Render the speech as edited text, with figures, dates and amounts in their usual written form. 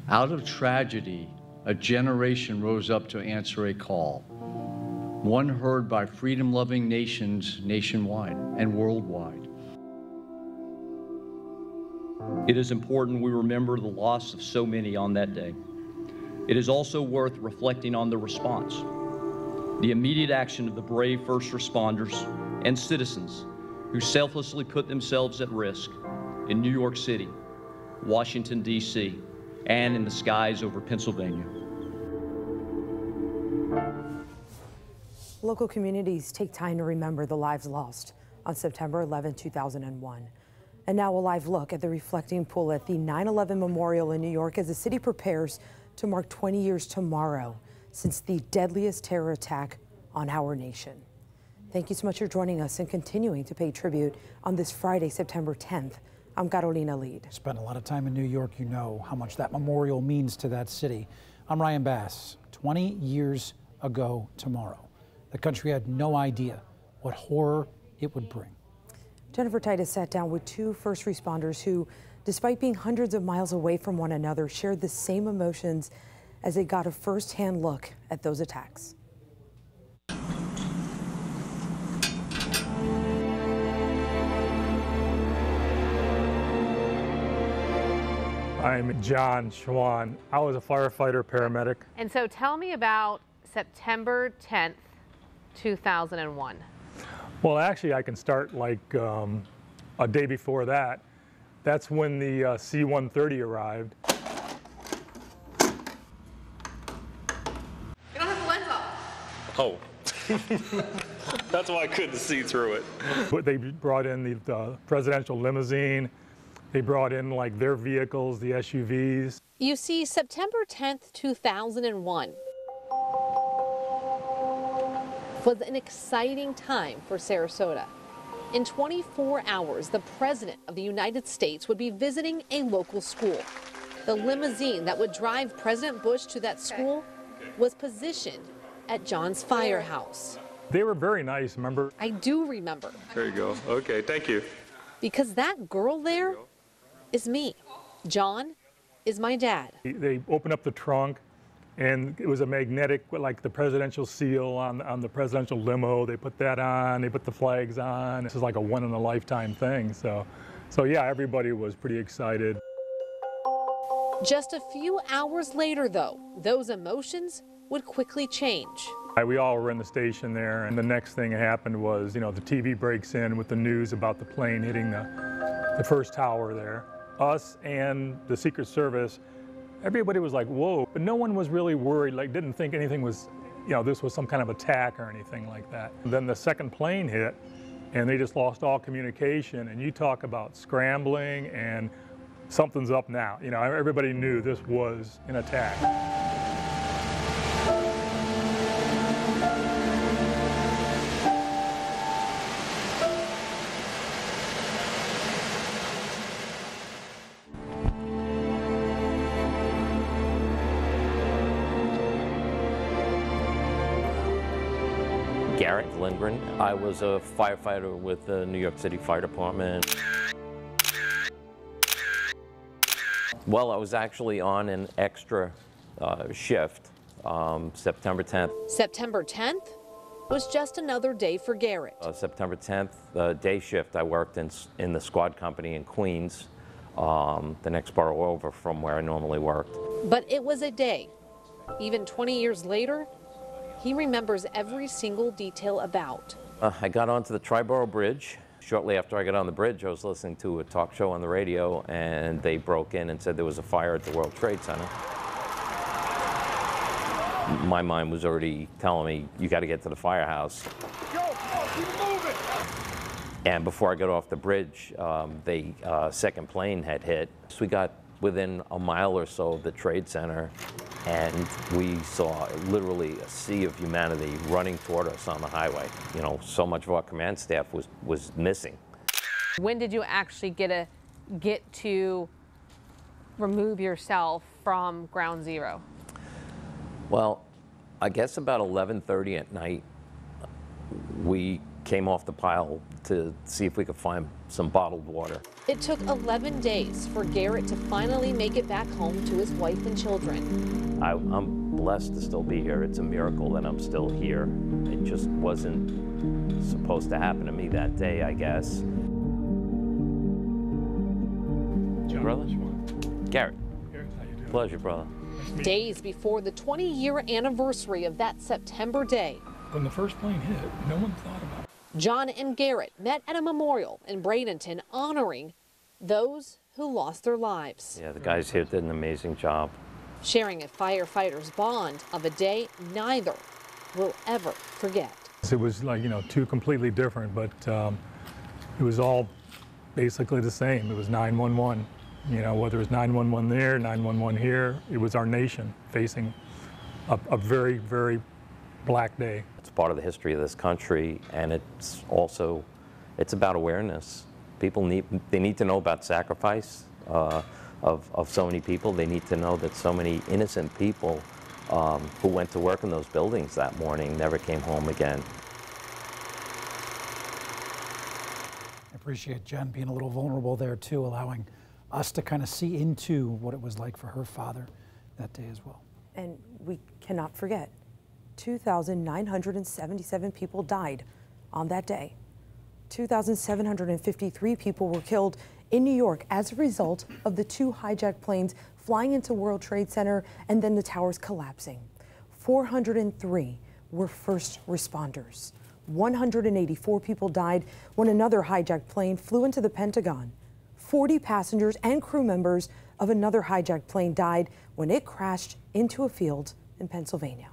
Out of tragedy, a generation rose up to answer a call, one heard by freedom-loving nations nationwide and worldwide. It is important we remember the loss of so many on that day. It is also worth reflecting on the response, the immediate action of the brave first responders and citizens who selflessly put themselves at risk in New York City, Washington, D.C., and in the skies over Pennsylvania. Local communities take time to remember the lives lost on September 11, 2001. And now a live look at the reflecting pool at the 9/11 Memorial in New York as the city prepares to mark 20 years tomorrow since the deadliest terror attack on our nation. Thank you so much for joining us and continuing to pay tribute on this Friday, September 10th. I'm Carolina Lead. Spent a lot of time in New York. You know how much that memorial means to that city. I'm Ryan Bass. 20 years ago tomorrow, the country had no idea what horror it would bring. Jennifer Titus sat down with two first responders who, despite being hundreds of miles away from one another, shared the same emotions as they got a first-hand look at those attacks. I'm John Schwan. I was a firefighter paramedic. And so tell me about September 10th, 2001. Well, actually, I can start like a day before that. That's when the C-130 arrived. You don't have the lens off. Oh. That's why I couldn't see through it. But they brought in the presidential limousine. They brought in like their vehicles, the SUVs. You see, September 10th, 2001 was an exciting time for Sarasota. In 24 hours, the President of the United States would be visiting a local school. The limousine that would drive President Bush to that school was positioned at John's firehouse. They were very nice, remember? I do remember. There you go. Okay, thank you. Because that girl there is me. John is my dad. They opened up the trunk, and it was a magnetic, like the presidential seal on the presidential limo. They put that on, they put the flags on. This is like a one-in-a-lifetime thing. So yeah, everybody was pretty excited. Just a few hours later, though, those emotions would quickly change. We all were in the station there, and the next thing that happened was, you know, the TV breaks in with the news about the plane hitting the first tower there. Us and the Secret Service, everybody was like, whoa, but no one was really worried, like didn't think anything was, you know, this was some kind of attack or anything like that. And then the second plane hit, and they just lost all communication, and you talk about scrambling and something's up now. You know, everybody knew this was an attack. Lindgren. I was a firefighter with the New York City Fire Department. Well, I was actually on an extra shift, September 10th. September 10th was just another day for Garrett. September 10th, day shift, I worked in the squad company in Queens, the next borough over from where I normally worked. But it was a day. Even 20 years later, he remembers every single detail about. I got onto the Triborough Bridge. Shortly after I got on the bridge, I was listening to a talk show on the radio, and they broke in and said there was a fire at the World Trade Center. My mind was already telling me, you got to get to the firehouse. Go, keep moving! And before I got off the bridge, the second plane had hit. So we got within a mile or so of the Trade Center, and we saw literally a sea of humanity running toward us on the highway. You know, so much of our command staff was missing. When did you actually get to remove yourself from ground zero? Well, I guess about 11:30 at night, we came off the pile to see if we could find some bottled water. It took 11 days for Garrett to finally make it back home to his wife and children. I'm blessed to still be here. It's a miracle that I'm still here. It just wasn't supposed to happen to me that day, I guess. John, Brother? Garrett. Garrett, how you doing? Pleasure, brother. Days before the 20-year anniversary of that September day, When the first plane hit, no one thought about it. John and Garrett met at a memorial in Bradenton honoring those who lost their lives, Yeah, the guys here did an amazing job. sharing a firefighter's bond of a day neither will ever forget. It was like, two completely different, but it was all basically the same. It was 911. Whether it was 911 there, 911 here, it was our nation facing a very, very black day. It's part of the history of this country, and it's about awareness. People need to know about sacrifice of so many people. They need to know that so many innocent people who went to work in those buildings that morning never came home again. I appreciate Jen being a little vulnerable there too, allowing us to kind of see into what it was like for her father that day as well. And we cannot forget, 2,977 people died on that day. 2,753 people were killed in New York as a result of the two hijacked planes flying into World Trade Center and then the towers collapsing. 403 were first responders. 184 people died when another hijacked plane flew into the Pentagon. 40 passengers and crew members of another hijacked plane died when it crashed into a field in Pennsylvania.